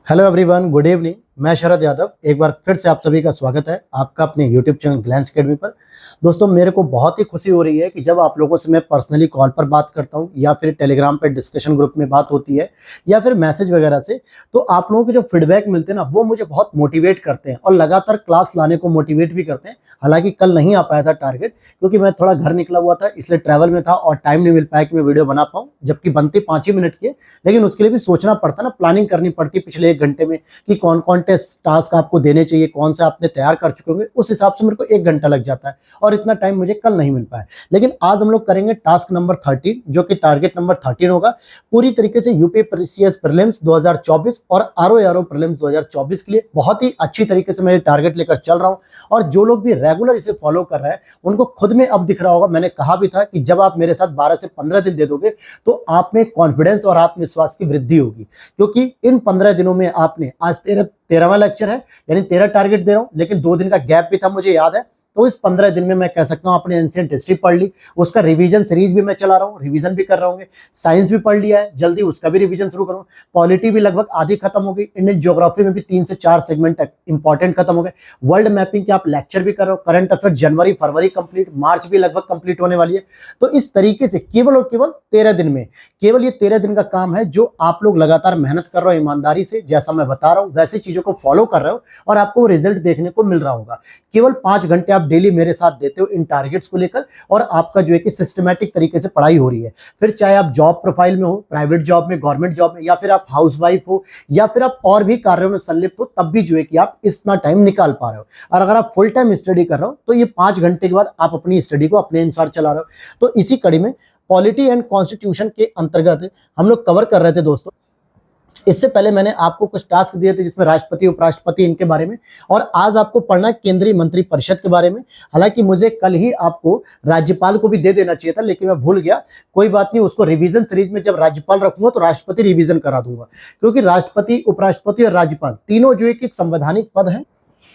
Hello everyone, good evening. मैं शरद यादव एक बार फिर से आप सभी का स्वागत है आपका अपने यूट्यूब चैनल ग्लैंस अकेडमी पर। दोस्तों, मेरे को बहुत ही खुशी हो रही है कि जब आप लोगों से मैं पर्सनली कॉल पर बात करता हूं या फिर टेलीग्राम पे डिस्कशन ग्रुप में बात होती है या फिर मैसेज वगैरह से, तो आप लोगों के जो फीडबैक मिलते हैं ना, वो मुझे बहुत मोटिवेट करते हैं और लगातार क्लास लाने को मोटिवेट भी करते हैं। हालांकि कल नहीं आ पाया था टारगेट, क्योंकि मैं थोड़ा घर निकला हुआ था, इसलिए ट्रैवल में था और टाइम नहीं मिल पाया कि मैं वीडियो बना पाऊँ, जबकि बनती 5 ही मिनट की है। लेकिन उसके लिए भी सोचना पड़ता ना, प्लानिंग करनी पड़ती पिछले 1 घंटे में कि कौन कौन टेस्ट टास्क आपको देने चाहिए, कौन सा आपने तैयार कर चुके होंगे। उस हिसाब से मेरे को 1 घंटा लग जाता है और इतना टाइम मुझे कल नहीं मिल पाया। लेकिन आज हम लोग करेंगे टास्क नंबर 13, जो कि टारगेट नंबर 13 होगा। पूरी तरीके से यूपी पीसीएस प्रीलिम्स 2024 और आरओ प्रीलिम्स 2024 के लिए बहुत ही अच्छी तरीके से मैं टारगेट लेकर चल रहा हूं। और जो लोग भी रेगुलर इसे फॉलो कर रहे हैं उनको खुद में अब दिख रहा होगा। मैंने कहा भी था कि जब आप मेरे साथ 12 से 15 दिन दे दोगे तो आप में कॉन्फिडेंस और आत्मविश्वास की वृद्धि होगी, क्योंकि इन 15 दिनों में आपने आज 13वां लेक्चर है, यानी 13 टारगेट दे रहा हूं, लेकिन 2 दिन का गैप भी था, मुझे याद है। तो इस 15 दिन में मैं कह सकता हूं अपने एंशिएंट हिस्ट्री पढ़ ली, उसका रिवीजन सीरीज भी मैं चला रहा हूं, रिवीजन भी कर रहा हूं। साइंस भी पढ़ लिया है, जल्दी उसका भी रिवीजन शुरू करूं। पॉलिटी भी लगभग आधी खत्म हो गई। इंडियन ज्योग्राफी में भी 3 से 4 सेगमेंट इंपॉर्टेंट खत्म हो गए। वर्ल्ड मैपिंग के आप लेक्चर भी कर रहे हो। करंट अफेयर जनवरी फरवरी कंप्लीट, मार्च भी लगभग कंप्लीट होने वाली है। तो इस तरीके से केवल और केवल 13 दिन में, केवल ये 13 दिन का काम है जो आप लोग लगातार मेहनत कर रहे हो, ईमानदारी से जैसा मैं बता रहा हूं वैसी चीजों को फॉलो कर रहे हो और आपको रिजल्ट देखने को मिल रहा होगा। केवल 5 घंटे आप डेली मेरे साथ देते हो इन टारगेट्स को लेकर, और आपका जो है कि सिस्टमैटिक तरीके से पढ़ाई हो रही है। फिर चाहे आप जॉब प्रोफाइल में हो, प्राइवेट जॉब में, गवर्नमेंट जॉब में, या फिर आप हाउसवाइफ हो, या फिर आप और भी कार्यों में संलिप्त हो, तब भी जो है कि आप इतना टाइम निकाल पा रहे हो। और अगर आप फुल टाइम स्टडी कर रहे हो तो ये 5 घंटे के बाद आप अपनी स्टडी को अपने अनुसार चला रहे हो। तो इसी कड़ी में पॉलिटी एंड कॉन्स्टिट्यूशन के अंतर्गत हम लोग कवर कर रहे थे दोस्तों। इससे पहले मैंने आपको कुछ टास्क दिए थे जिसमें राष्ट्रपति, उपराष्ट्रपति, इनके बारे में, और आज आपको पढ़ना है केंद्रीय मंत्रिपरिषद के बारे में। हालांकि मुझे कल ही आपको राज्यपाल को भी दे देना चाहिए था, लेकिन मैं भूल गया। कोई बात नहीं, उसको रिवीजन सीरीज में जब राज्यपाल रखूंगा तो राष्ट्रपति रिवीजन करा दूंगा, क्योंकि राष्ट्रपति, उपराष्ट्रपति और राज्यपाल तीनों जो एक संवैधानिक पद है।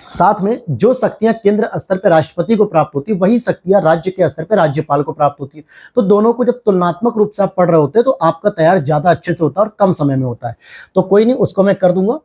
साथ में जो शक्तियां केंद्र स्तर पर राष्ट्रपति को प्राप्त होती है, वही शक्तियां राज्य के स्तर पर राज्यपाल को प्राप्त होती है। तो दोनों को जब तुलनात्मक रूप से आप पढ़ रहे होते हैं तो आपका तैयार ज्यादा अच्छे से होता है और कम समय में होता है। तो कोई नहीं, उसको मैं कर दूंगा।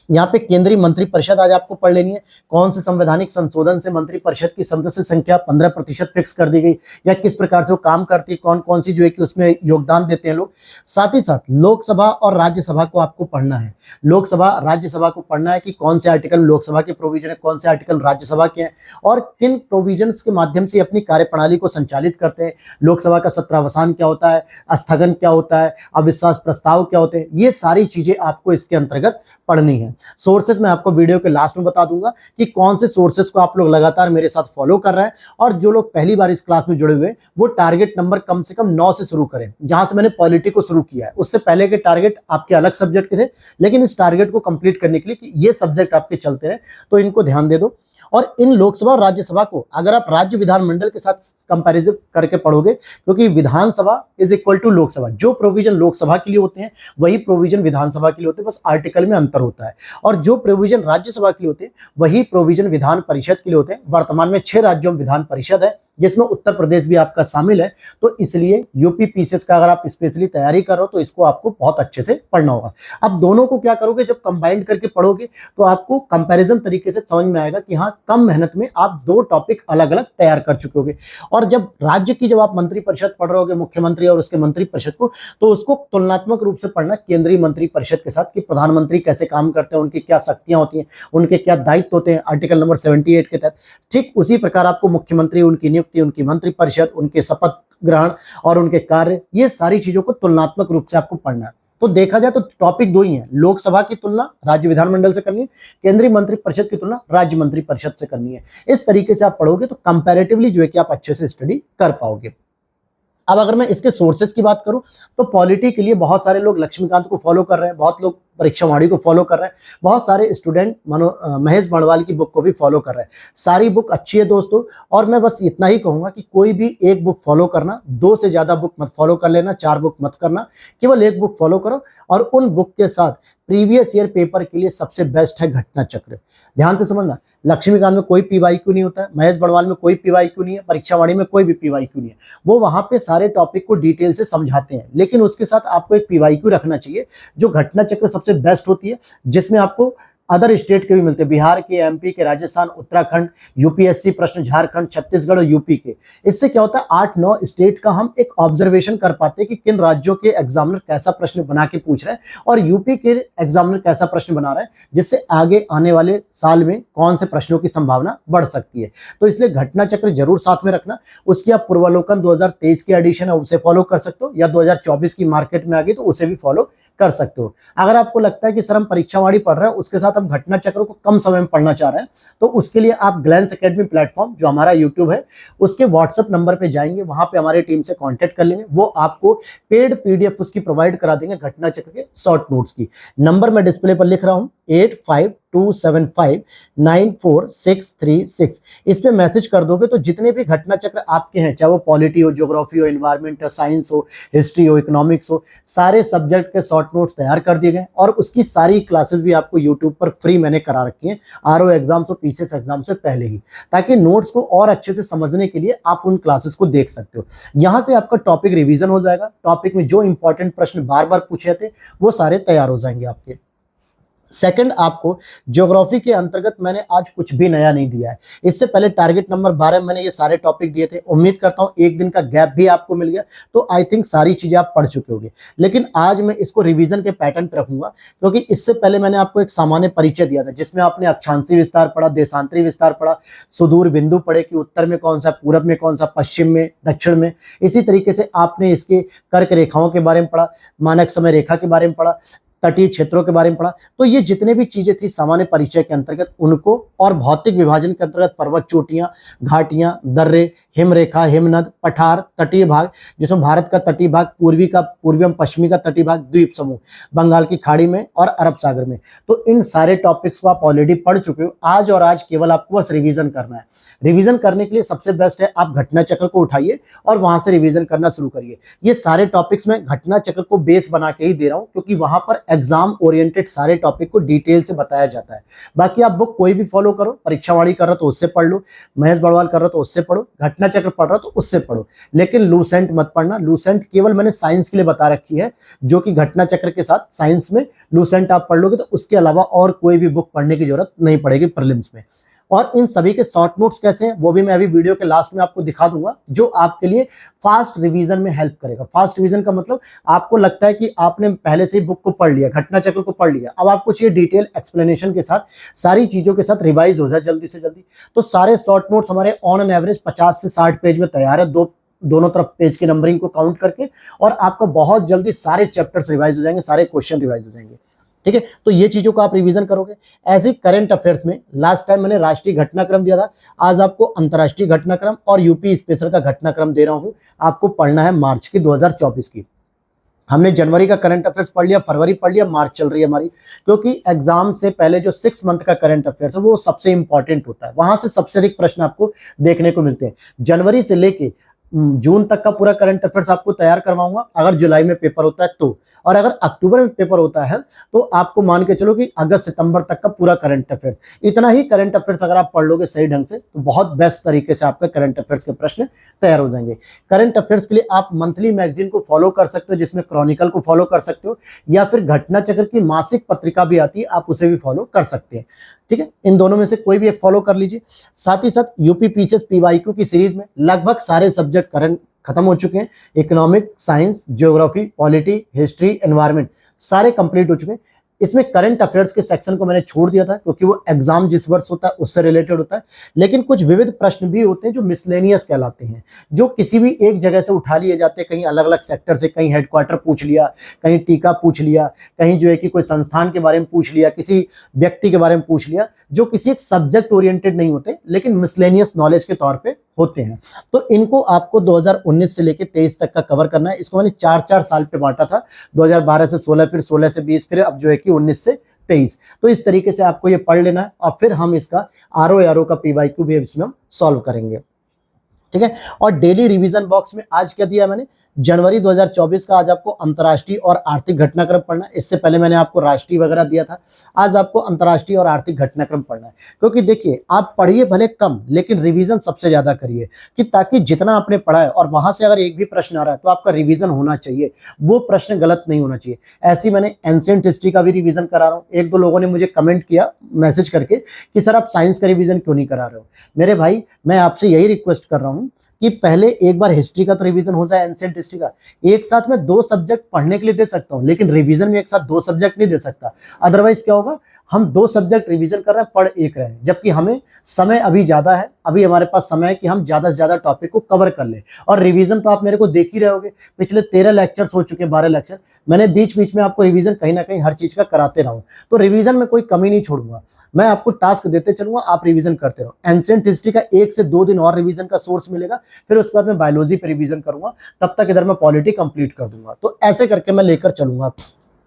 यहाँ पे केंद्रीय मंत्रिपरिषद आज आपको पढ़ लेनी है। कौन से संवैधानिक संशोधन से मंत्रिपरिषद की सदस्य संख्या 15% फिक्स कर दी गई, या किस प्रकार से वो काम करती है, कौन कौन सी जो है कि उसमें योगदान देते हैं लोग। साथ ही साथ लोकसभा और राज्यसभा को आपको पढ़ना है। लोकसभा, राज्यसभा को पढ़ना है कि कौन से आर्टिकल लोकसभा के प्रोविजन है, कौन से आर्टिकल राज्यसभा के हैं, और किन प्रोविजन के माध्यम से अपनी कार्यप्रणाली को संचालित करते हैं। लोकसभा का सत्रावसान क्या होता है, स्थगन क्या होता है, अविश्वास प्रस्ताव क्या होते हैं, ये सारी चीजें आपको इसके अंतर्गत पढ़नी है। सोर्सेस मैं आपको वीडियो के लास्ट में बता दूंगा कि कौन से सोर्सेस को आप लोग लगातार मेरे साथ फॉलो कर रहे हैं। और जो लोग पहली बार इस क्लास में जुड़े हुए हैं वो टारगेट नंबर कम से कम 9 से शुरू करें, जहां से मैंने पॉलिटी को शुरू किया है। उससे पहले के टारगेट आपके अलग सब्जेक्ट के थे, लेकिन इस टारगेट को कंप्लीट करने के लिए कि ये सब्जेक्ट आपके चलते रहे, तो इनको ध्यान दे दो। और इन लोकसभा और राज्यसभा को अगर आप राज्य विधानमंडल के साथ कंपैरिजन करके पढ़ोगे, क्योंकि विधानसभा इज इक्वल टू लोकसभा, जो प्रोविजन लोकसभा के लिए होते हैं वही प्रोविजन विधानसभा के लिए होते हैं, बस आर्टिकल में अंतर होता है। और जो प्रोविजन राज्यसभा के लिए होते हैं वही प्रोविजन विधान परिषद के लिए होते हैं। वर्तमान में 6 राज्यों में विधान परिषद है, जिसमें उत्तर प्रदेश भी आपका शामिल है। तो इसलिए यूपी पीसीएस का अगर आप स्पेशली तैयारी कर रहे हो तो इसको आपको बहुत अच्छे से पढ़ना होगा। अब दोनों को क्या करोगे, जब कंबाइंड करके पढ़ोगे तो आपको कंपैरिजन तरीके से समझ में आएगा कि हाँ, कम मेहनत में आप 2 टॉपिक अलग अलग तैयार कर चुके होगे। और जब राज्य की, जब आप मंत्रिपरिषद पढ़ रहे होगे, मुख्यमंत्री और उसके मंत्रिपरिषद को, तो उसको तुलनात्मक रूप से पढ़ना केंद्रीय मंत्रिपरिषद के साथ कि प्रधानमंत्री कैसे काम करते हैं, उनकी क्या शक्तियां होती हैं, उनके क्या दायित्व होते हैं आर्टिकल नंबर 78 के तहत। ठीक उसी प्रकार आपको मुख्यमंत्री, उनकी नियुक्ति, उनकी मंत्रिपरिषद, उनके शपथ ग्रहण और उनके कार्य, ये सारी चीजों को तुलनात्मक रूप से आपको पढ़ना है। तो देखा जाए तो टॉपिक 2 ही है, लोकसभा की तुलना राज्य विधानमंडल से करनी है, केंद्रीय मंत्रिपरिषद की तुलना राज्य मंत्रिपरिषद से करनी है। इस तरीके से आप पढ़ोगे तो कंपैरेटिवली जो है कि आप अच्छे से स्टडी कर पाओगे। अब अगर मैं इसके सोर्सेज की बात करूं तो पॉलिटी के लिए बहुत सारे लोग लक्ष्मीकांत को फॉलो कर रहे हैं, बहुत लोग परीक्षावाणी को फॉलो कर रहे हैं, बहुत सारे स्टूडेंट महेश बणवाल की बुक को भी फॉलो कर रहे हैं। सारी बुक अच्छी है दोस्तों, और मैं बस इतना ही कहूंगा कि कोई भी एक बुक फॉलो करना, 2 से ज्यादा बुक मत फॉलो कर लेना, 4 बुक मत करना, केवल एक बुक फॉलो करो। और उन बुक के साथ प्रीवियस ईयर पेपर के लिए सबसे बेस्ट है घटना चक्र। ध्यान से समझना, लक्ष्मीकांत में कोई पीवाईक्यू नहीं होता है, महेश बड़वाल में कोई पीवाईक्यू नहीं है, परीक्षावाणी में कोई भी पीवाईक्यू नहीं है। वो वहां पे सारे टॉपिक को डिटेल से समझाते हैं, लेकिन उसके साथ आपको एक पीवाईक्यू रखना चाहिए जो घटना चक्र सबसे बेस्ट होती है, जिसमें आपको अदर स्टेट के भी मिलते हैं, बिहार के, एमपी के, राजस्थान, उत्तराखंड, यूपीएससी प्रश्न, झारखंड, छत्तीसगढ़ और यूपी के। इससे क्या होता है, 8-9 स्टेट का हम एक ऑब्जर्वेशन कर पाते हैं कि किन राज्यों के एग्जामिनर कैसा प्रश्न बना के पूछ रहे हैं और यूपी के एग्जामिनर कैसा प्रश्न बना रहे हैं, जिससे आगे आने वाले साल में कौन से प्रश्नों की संभावना बढ़ सकती है। तो इसलिए घटना चक्र जरूर साथ में रखना। उसकी आप पूर्वावलोकन 2023 की एडिशन है उसे फॉलो कर सकते हो, या 2024 की मार्केट में आ गई तो उसे भी फॉलो कर सकते हो। अगर आपको लगता है कि सर हम परीक्षावाणी पढ़ रहे हैं, उसके साथ हम घटना चक्र को कम समय में पढ़ना चाह रहे हैं, तो उसके लिए आप ग्लैंस एकेडमी प्लेटफॉर्म जो हमारा यूट्यूब है उसके व्हाट्सएप नंबर पे जाएंगे, वहां पे हमारी टीम से कांटेक्ट कर लेंगे, वो आपको पेड पीडीएफ उसकी प्रोवाइड करा देंगे घटना चक्र के शॉर्ट नोट्स की। नंबर मैं डिस्प्ले पर लिख रहा हूं 8527594636। इस पे मैसेज कर दोगे तो जितने भी घटना चक्र आपके हैं, चाहे वो पॉलिटी हो, ज्योग्राफी हो, एनवायरमेंट हो, साइंस हो, हिस्ट्री हो, इकोनॉमिक्स हो, सारे सब्जेक्ट के शॉर्ट नोट्स तैयार कर दिए गए और उसकी सारी क्लासेस भी आपको यूट्यूब पर फ्री मैंने करा रखी हैं, आरओ एग्जाम्स और पीसीएस एग्जाम से पहले ही, ताकि नोट्स को और अच्छे से समझने के लिए आप उन क्लासेस को देख सकते हो। यहां से आपका टॉपिक रिवीजन हो जाएगा, टॉपिक में जो इंपॉर्टेंट प्रश्न बार बार पूछे थे वो सारे तैयार हो जाएंगे आपके। सेकंड, आपको ज्योग्राफी के अंतर्गत मैंने आज कुछ भी नया नहीं दिया है। इससे पहले टारगेट नंबर 12 में मैंने ये सारे टॉपिक दिए थे। उम्मीद करता हूं एक दिन का गैप भी आपको मिल गया, तो आई थिंक सारी चीजें आप पढ़ चुके होंगे। लेकिन आज मैं इसको रिवीजन के पैटर्न पर रखूंगा, क्योंकि इससे पहले मैंने आपको एक सामान्य परिचय दिया था जिसमें आपने अक्षांशीय विस्तार पढ़ा, देशांतरी विस्तार पढ़ा, सुदूर बिंदु पढ़े कि उत्तर में कौन सा, पूरब में कौन सा, पश्चिम में, दक्षिण में। इसी तरीके से आपने इसके कर्क रेखाओं के बारे में पढ़ा, मानक समय रेखा के बारे में पढ़ा, तटीय क्षेत्रों के बारे में पढ़ा। तो ये जितने भी चीजें थी सामान्य परिचय के अंतर्गत उनको, और भौतिक विभाजन के अंतर्गत पर्वत चोटियां, घाटियां, दर्रे, हिमरेखा, हिमनद, पठार, तटीय भाग जिसमें भारत का तटीय भाग, पूर्वी एवं पश्चिमी का तटीय भाग, द्वीप समूह, बंगाल की खाड़ी में और अरब सागर में। तो इन सारे टॉपिक्स को आप ऑलरेडी पढ़ चुके हो। आज और आज केवल आपको बस रिवीजन करना है। रिवीजन करने के लिए सबसे बेस्ट है आप घटना चक्र को उठाइए और वहां से रिवीजन करना शुरू करिए। ये सारे टॉपिक्स में घटना चक्र को बेस बना के ही दे रहा हूं, क्योंकि वहां पर एग्जाम ओरिएंटेड सारे टॉपिक को डिटेल से बताया जाता है। बाकी आप बुक कोई भी फॉलो करो, परीक्षावाणी कर रहा तो उससे पढ़ लो, महेश बड़वाल कर रहा तो उससे पढ़ो, घटना चक्र पढ़ रहा तो उससे पढ़ो, लेकिन लूसेंट मत पढ़ना। लूसेंट केवल मैंने साइंस के लिए बता रखी है, जो कि घटना चक्र के साथ साइंस में लूसेंट आप पढ़ लोगे तो उसके अलावा और कोई भी बुक पढ़ने की जरूरत नहीं पड़ेगी प्रीलिम्स में। और इन सभी के शॉर्ट नोट्स कैसे हैं वो भी मैं अभी वीडियो के लास्ट में आपको दिखा दूंगा, जो आपके लिए फास्ट रिवीजन में हेल्प करेगा। फास्ट रिवीजन का मतलब आपको लगता है कि आपने पहले से ही बुक को पढ़ लिया, घटना चक्र को पढ़ लिया, अब आपको चाहिए डिटेल एक्सप्लेनेशन के साथ, सारी चीजों के साथ रिवाइज हो जाए जल्दी से जल्दी। तो सारे शॉर्ट नोट्स हमारे ऑन एन एवरेज 50 से 60 पेज में तैयार है, दोनों तरफ पेज की नंबरिंग को काउंट करके, और आपको बहुत जल्दी सारे चैप्टर्स रिवाइज हो जाएंगे, सारे क्वेश्चन रिवाइज हो जाएंगे। ठीक है, तो ये चीजों को आप रिवीजन करोगे। ऐसे करंट अफेयर्स में लास्ट टाइम मैंने राष्ट्रीय घटनाक्रम दिया था, आज आपको अंतर्राष्ट्रीय घटनाक्रम और यूपी स्पेशल का घटनाक्रम दे रहा हूं। आपको पढ़ना है मार्च की 2024 की। हमने जनवरी का करंट अफेयर्स पढ़ लिया, फरवरी पढ़ लिया, मार्च चल रही है हमारी, क्योंकि एग्जाम से पहले जो 6 मंथ का करंट अफेयर्स है वो सबसे इंपॉर्टेंट होता है। वहां से सबसे अधिक प्रश्न आपको देखने को मिलते हैं। जनवरी से लेके जून तक का पूरा करंट अफेयर्स आपको तैयार करवाऊंगा, अगर जुलाई में पेपर होता है तो, और अगर अक्टूबर में पेपर होता है तो आपको मान के चलो कि अगस्त सितंबर तक का पूरा करंट अफेयर्स। इतना ही करंट अफेयर्स अगर आप पढ़ लोगे सही ढंग से तो बहुत बेस्ट तरीके से आपका करंट अफेयर्स के प्रश्न तैयार हो जाएंगे। करंट अफेयर्स के लिए आप मंथली मैगजीन को फॉलो कर सकते हो, जिसमें क्रॉनिकल को फॉलो कर सकते हो, या फिर घटना चक्र की मासिक पत्रिका भी आती है, आप उसे भी फॉलो कर सकते हैं। ठीक है, इन दोनों में से कोई भी एक फॉलो कर लीजिए। साथ ही साथ यूपी पीसीएस पीवाईक्यू की सीरीज में लगभग सारे सब्जेक्ट करंट खत्म हो चुके हैं। Economic, science, geography, polity, history, environment सारे कंप्लीट हो चुके हैं। इसमें करंट अफेयर्स के सेक्शन को मैंने छोड़ दिया था, क्योंकि वो एग्जाम जिस वर्ष होता है उससे रिलेटेड होता है। लेकिन कुछ विविध प्रश्न भी होते हैं जो मिसलेनियस कहलाते हैं, जो किसी भी एक जगह से उठा लिए जाते हैं, कहीं अलग अलग सेक्टर से, कहीं हेडक्वार्टर पूछ लिया, कहीं टीका पूछ लिया, कहीं जो है कि कोई संस्थान के बारे में पूछ लिया, किसी व्यक्ति के बारे में पूछ लिया, जो किसी एक सब्जेक्ट ओरिएंटेड नहीं होते लेकिन मिसलेनियस नॉलेज के तौर पर होते हैं। तो इनको आपको 2019 से लेकर 23 तक का कवर करना है। इसको मैंने 4-4 साल पे बांटा था, 2012 से 16, फिर 16 से 20, फिर अब जो है कि 19 से 23। तो इस तरीके से आपको ये पढ़ लेना है, और फिर हम इसका आरओ का पीवाईक्यू भी इसमें हम सॉल्व करेंगे। ठीक है, और डेली रिवीजन बॉक्स में आज क्या दिया मैंने, जनवरी 2024 का आज आपको अंतर्राष्ट्रीय और आर्थिक घटनाक्रम पढ़ना है। इससे पहले मैंने आपको राष्ट्रीय वगैरह दिया था, आज आपको अंतर्राष्ट्रीय और आर्थिक घटनाक्रम पढ़ना है। क्योंकि देखिए, आप पढ़िए भले कम, लेकिन रिवीजन सबसे ज्यादा करिए, कि ताकि जितना आपने पढ़ा है और वहां से अगर एक भी प्रश्न आ रहा है तो आपका रिवीजन होना चाहिए, वो प्रश्न गलत नहीं होना चाहिए। ऐसे ही मैंने एंशिएंट हिस्ट्री का भी रिवीजन करा रहा हूँ। एक दो लोगों ने मुझे कमेंट किया मैसेज करके कि सर आप साइंस का रिवीजन क्यों नहीं करा रहे हो। मेरे भाई, मैं आपसे यही रिक्वेस्ट कर रहा हूँ कि पहले एक बार हिस्ट्री का तो रिवीजन हो जाए, एंशिएंट हिस्ट्री का। एक साथ में 2 सब्जेक्ट पढ़ने के लिए दे सकता हूं, लेकिन रिवीजन में एक साथ 2 सब्जेक्ट नहीं दे सकता। अदरवाइज क्या होगा, हम 2 सब्जेक्ट रिवीजन कर रहे हैं, पढ़ एक रहे हैं, जबकि हमें समय अभी ज्यादा है। अभी हमारे पास समय है कि हम ज्यादा से ज्यादा टॉपिक को कवर कर ले। और रिवीजन तो आप मेरे को देख ही रहे होगे, पिछले 13 लेक्चर्स हो चुके, 12 लेक्चर मैंने बीच बीच में आपको रिवीजन कहीं ना कहीं हर चीज का कराते रहा हूं। तो रिवीजन में कोई कमी नहीं छोड़ूंगा, मैं आपको टास्क देते चलूंगा, आप रिवीजन करते रहो। एंशिएंट हिस्ट्री का 1 से 2 दिन और रिवीजन का सोर्स मिलेगा, फिर उसके बाद मैं बायोलॉजी पे रिवीजन करूंगा, तब तक इधर मैं पॉलिटी कंप्लीट कर दूंगा। तो ऐसे करके मैं लेकर चलूंगा।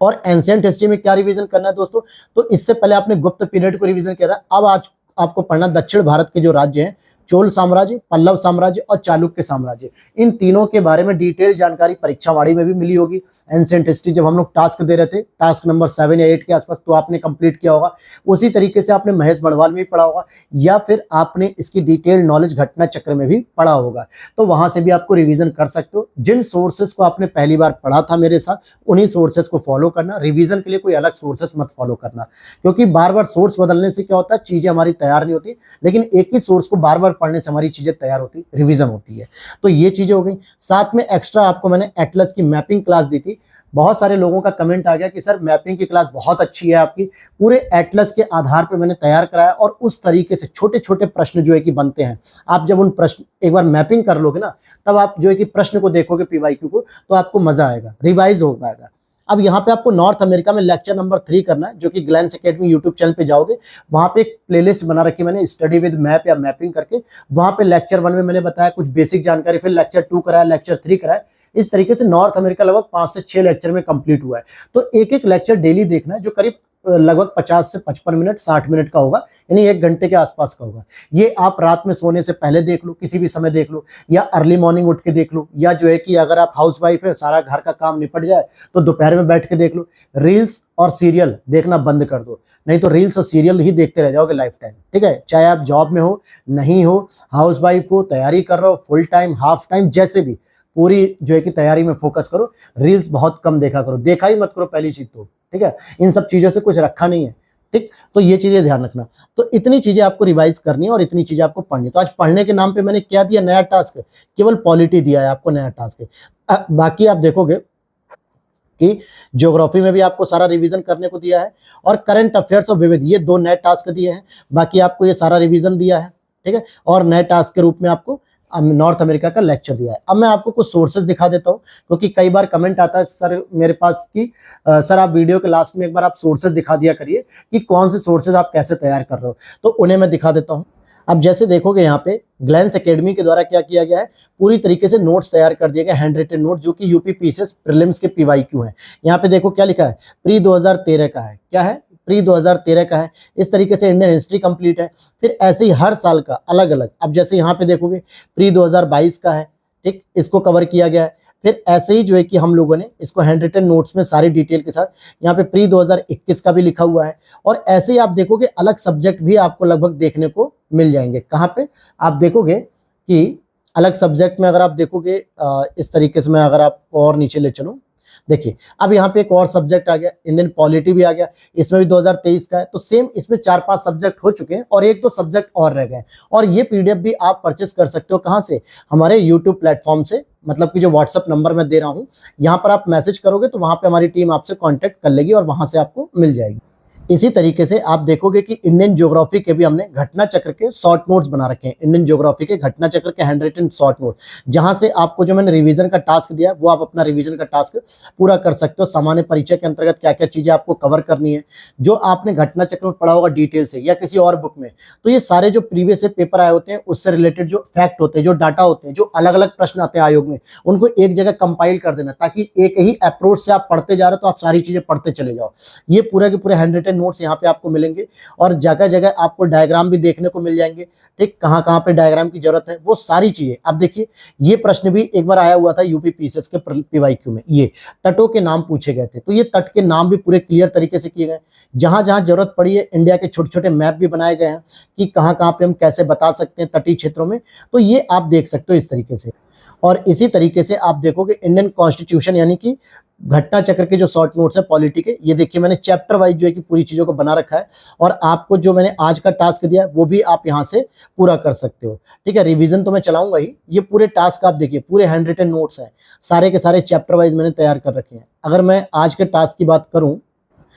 और एंशिएंट हिस्ट्री में क्या रिवीजन करना है दोस्तों, तो इससे पहले आपने गुप्त पीरियड को रिवीजन किया था, अब आज आपको पढ़ना दक्षिण भारत के जो राज्य हैं, चोल साम्राज्य, पल्लव साम्राज्य और चालुक्य साम्राज्य, इन तीनों के बारे में डिटेल जानकारी परीक्षावाड़ी में भी मिली होगी। एंशिएंट हिस्ट्री जब हम लोग टास्क दे रहे थे, टास्क नंबर 7 या 8 के आसपास, तो आपने कंप्लीट किया होगा। उसी तरीके से आपने महेश बड़वाल में भी पढ़ा होगा, या फिर आपने इसकी डिटेल नॉलेज घटना चक्र में भी पढ़ा होगा। तो वहां से भी आपको रिवीजन कर सकते हो। जिन सोर्सेस को आपने पहली बार पढ़ा था मेरे साथ, उन्हीं सोर्सेस को फॉलो करना। रिवीजन के लिए कोई अलग सोर्सेस मत फॉलो करना, क्योंकि बार बार सोर्स बदलने से क्या होता है, चीजें हमारी तैयार नहीं होती। लेकिन एक ही सोर्स को बार बार पढ़ने से हमारी चीजें तैयार होती, रिवीजन होती है। तो ये चीजें हो गई। साथ में एक्स्ट्रा आपको मैंने एटलस की मैपिंग क्लास दी थी। बहुत सारे लोगों का कमेंट आ गया कि सर मैपिंग की क्लास बहुत अच्छी है आपकी, पूरे एटलस के आधार पर मैंने तैयार कराया, और उस तरीके से छोटे छोटे प्रश्न जो है कि बनते हैं। आप जब उन प्रश्न एक बार मैपिंग कर लोगे ना, तब आप जो है कि प्रश्न को देखोगे, पीवाईक्यू को, तो आपको मजा आएगा, रिवाइज हो पाएगा। अब यहाँ पे आपको नॉर्थ अमेरिका में लेक्चर नंबर 3 करना है, जो कि ग्लैंस एकेडमी यूट्यूब चैनल पे जाओगे, वहां पे एक प्लेलिस्ट बना रखी है मैंने, स्टडी विद मैप या मैपिंग करके। वहां पे लेक्चर 1 में मैंने बताया कुछ बेसिक जानकारी, फिर लेक्चर 2 कराया, लेक्चर 3 कराया। इस तरीके से नॉर्थ अमेरिका लगभग 5 से 6 लेक्चर में कंप्लीट हुआ है। तो एक एक लेक्चर डेली देखना है, जो करीब लगभग 50 से 55 मिनट 60 मिनट का होगा, यानी 1 घंटे के आसपास का होगा। ये आप रात में सोने से पहले देख लो, किसी भी समय देख लो, या अर्ली मॉर्निंग उठ के देख लो, या जो है कि अगर आप हाउस वाइफ है, सारा घर का काम निपट जाए, तो दोपहर में बैठ के देख लो। रील्स और सीरियल देखना बंद कर दो, नहीं तो रील्स और सीरियल ही देखते रह जाओगे लाइफ टाइम, ठीक है। चाहे आप जॉब में हो, नहीं हो, हाउस वाइफ हो, तैयारी कर रहे हो, फुल टाइम, हाफ टाइम, जैसे भी, पूरी जो है कि तैयारी में फोकस करो। रील्स बहुत कम देखा करो, देखा ही मत करो पहली चीज तो, ठीक है। इन सब चीजों से कुछ रखा नहीं है, ठीक। तो ये चीजें ध्यान रखना। तो इतनी चीजें आपको रिवाइज करनी है और इतनी चीजें आपको पढ़नी है। तो आज पढ़ने के नाम पे मैंने क्या दिया, नया टास्क, केवल पॉलिटी दिया है आपको, नया टास्क। बाकी आप देखोगे कि ज्योग्राफी में भी आपको सारा रिवीजन करने को दिया है, और करंट अफेयर्स और विविध, ये 2 नए टास्क दिए हैं। बाकी आपको ये सारा रिवीजन दिया है, ठीक है। और नए टास्क के रूप में आपको नॉर्थ अमेरिका का लेक्चर दिया है। अब मैं आपको कुछ सोर्सेज दिखा देता हूं, क्योंकि कई बार कमेंट आता है सर मेरे पास कि सर आप वीडियो के लास्ट में एक बार आप सोर्सेज दिखा दिया करिए कि कौन से सोर्सेज आप कैसे तैयार कर रहे हो, तो उन्हें मैं दिखा देता हूं। अब जैसे देखोगे यहाँ पे ग्लैंस एकेडमी के द्वारा क्या किया गया है, पूरी तरीके से नोट्स तैयार कर दिए गए, हैंड रिटन नोट, जो कि यूपी पीसीएस प्रीलिम्स के पीवाईक्यू हैं। यहाँ पे देखो क्या लिखा है, प्री 2013 का है, क्या है, प्री 2013 का है। इस तरीके से इंडियन हिस्ट्री कंप्लीट है। फिर ऐसे ही हर साल का अलग अलग, अब जैसे यहाँ पे देखोगे प्री 2022 का है, ठीक, इसको कवर किया गया है। फिर ऐसे ही जो है कि हम लोगों ने इसको हैंड रिटन नोट्स में सारी डिटेल के साथ यहाँ पे प्री 2021 का भी लिखा हुआ है। और ऐसे ही आप देखोगे अलग सब्जेक्ट भी आपको लगभग देखने को मिल जाएंगे। कहाँ पे आप देखोगे कि अलग सब्जेक्ट में, अगर आप देखोगे इस तरीके से, मैं अगर आपको और नीचे ले चलूँ, देखिए अब यहाँ पे एक और सब्जेक्ट आ गया, इंडियन पॉलिटी भी आ गया, इसमें भी 2023 का है। तो सेम इसमें 4-5 सब्जेक्ट हो चुके हैं और 1-2 सब्जेक्ट और रह गए। और ये पीडीएफ भी आप परचेस कर सकते हो, कहाँ से, हमारे यूट्यूब प्लेटफॉर्म से, मतलब कि जो व्हाट्सअप नंबर मैं दे रहा हूँ, यहाँ पर आप मैसेज करोगे तो वहाँ पे हमारी टीम आपसे कॉन्टेक्ट कर लेगी और वहाँ से आपको मिल जाएगी। इसी तरीके से आप देखोगे कि इंडियन ज्योग्राफी के भी हमने घटना चक्र के शॉर्ट नोट्स बना रखे हैं, इंडियन ज्योग्राफी के घटना चक्र के हैंड रिटन शॉर्ट नोट, जहां से आपको जो मैंने रिवीजन का टास्क दिया है, वो आप अपना रिवीजन का टास्क पूरा कर सकते हो। सामान्य परिचय के अंतर्गत क्या क्या चीजें आपको कवर करनी है, जो आपने घटना चक्र में पढ़ा होगा डिटेल से या किसी और बुक में, तो ये सारे जो प्रीवियस से पेपर आए होते हैं उससे रिलेटेड जो फैक्ट होते हैं, जो डाटा होते हैं, जो अलग अलग प्रश्न आते हैं आयोग में, उनको एक जगह कंपाइल कर देना, ताकि एक ही अप्रोच से आप पढ़ते जा रहे हो तो आप सारी चीजें पढ़ते चले जाओ। ये पूरे के पूरे हैंड रिटन रिटन नोट्स यहाँ पे आपको मिलेंगे और जगह जगह आपको डायग्राम भी देखने को मिल जाएंगे। ठीक, कहाँ कहाँ पे डायग्राम की जरूरत है वो सारी चीजें। अब देखिए ये प्रश्न भी एक बार आया हुआ था यूपी पीसीएस के पीवाईक्यू में, ये तटों के नाम पूछे गए थे। तो ये तट के नाम भी पूरे क्लियर तरीके से किए गए, जहां जहां जरूरत पड़ी है इंडिया के छोटे छोटे मैप भी बनाए गए हैं कि कहाँ कहाँ पे हम कैसे बता सकते हैं तटीय क्षेत्रों में। तो ये आप देख सकते हो इस तरीके से। और इसी तरीके से आप देखोगे इंडियन कॉन्स्टिट्यूशन यानी कि घटना चक्र के जो शॉर्ट नोट्स है पॉलिटी के, ये देखिए मैंने चैप्टर वाइज जो है कि पूरी चीजों को बना रखा है। और आपको जो मैंने आज का टास्क दिया है वो भी आप यहाँ से पूरा कर सकते हो। ठीक है, रिवीजन तो मैं चलाऊंगा ही, ये पूरे टास्क आप देखिए पूरे हैंड रिटन नोट्स हैं, सारे के सारे चैप्टर वाइज मैंने तैयार कर रखे हैं। अगर मैं आज के टास्क की बात करूं,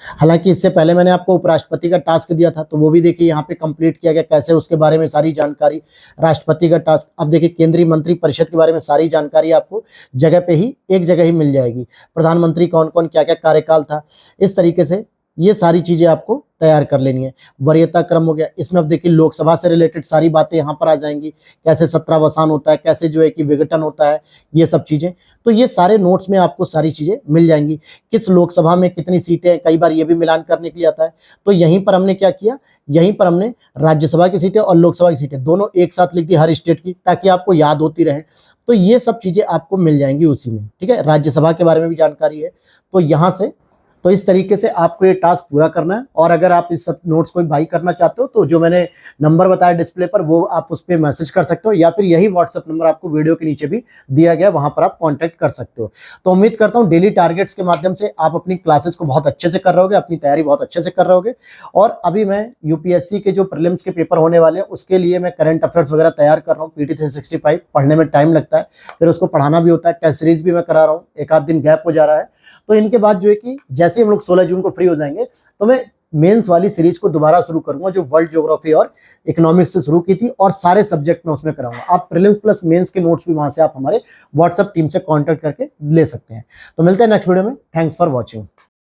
हालांकि इससे पहले मैंने आपको उपराष्ट्रपति का टास्क दिया था तो वो भी देखिए यहाँ पे कंप्लीट किया गया, कैसे उसके बारे में सारी जानकारी। राष्ट्रपति का टास्क, अब देखिए केंद्रीय मंत्री परिषद के बारे में सारी जानकारी आपको जगह पे ही एक जगह ही मिल जाएगी। प्रधानमंत्री कौन कौन क्या क्या कार्यकाल था, इस तरीके से ये सारी चीजें आपको तैयार कर लेनी है। वरीयता क्रम हो गया, इसमें अब देखिए लोकसभा से रिलेटेड सारी बातें यहाँ पर आ जाएंगी, कैसे सत्रावसान होता है, कैसे जो है कि विघटन होता है, ये सब चीजें। तो ये सारे नोट्स में आपको सारी चीजें मिल जाएंगी। किस लोकसभा में कितनी सीटें हैं, कई बार ये भी मिलान करने के लिए आता है। तो यहीं पर हमने क्या किया, यहीं पर हमने राज्यसभा की सीटें और लोकसभा की सीटें दोनों एक साथ लिख दी हर स्टेट की, ताकि आपको याद होती रहे। तो ये सब चीजें आपको मिल जाएंगी उसी में। ठीक है, राज्यसभा के बारे में भी जानकारी है। तो यहाँ से तो इस तरीके से आपको ये टास्क पूरा करना है। और अगर आप इस सब नोट्स को बाई करना चाहते हो तो जो मैंने नंबर बताया डिस्प्ले पर वो आप उस पर मैसेज कर सकते हो, या फिर यही व्हाट्सएप नंबर आपको वीडियो के नीचे भी दिया गया, वहां पर आप कांटेक्ट कर सकते हो। तो उम्मीद करता हूं डेली टारगेट्स के माध्यम से आप अपनी क्लासेस को बहुत अच्छे से कर रहोगे, अपनी तैयारी बहुत अच्छे से कर रहोगे। और अभी मैं यूपीएससी के जो प्रीलिम्स के पेपर होने वाले हैं उसके लिए मैं करंट अफेयर्स वगैरह तैयार कर रहा हूँ। पीटी 365 पढ़ने में टाइम लगता है, फिर उसको पढ़ाना भी होता है, टेस्ट सीरीज भी मैं करा रहा हूँ, एक आध दिन गैप हो जा रहा है। तो इनके बाद जो है कि जैसे हम लोग 16 जून को फ्री हो जाएंगे तो मैं मेंस वाली सीरीज को दोबारा शुरू करूंगा, जो वर्ल्ड ज्योग्राफी और इकोनॉमिक्स से शुरू की थी, और सारे सब्जेक्ट में उसमें कराऊंगा। आप प्रीलिम्स प्लस मेंस के नोट्स भी वहां से आप हमारे व्हाट्सएप टीम से कांटेक्ट करके ले सकते हैं। तो मिलते हैं नेक्स्ट वीडियो में। Thanks for watching.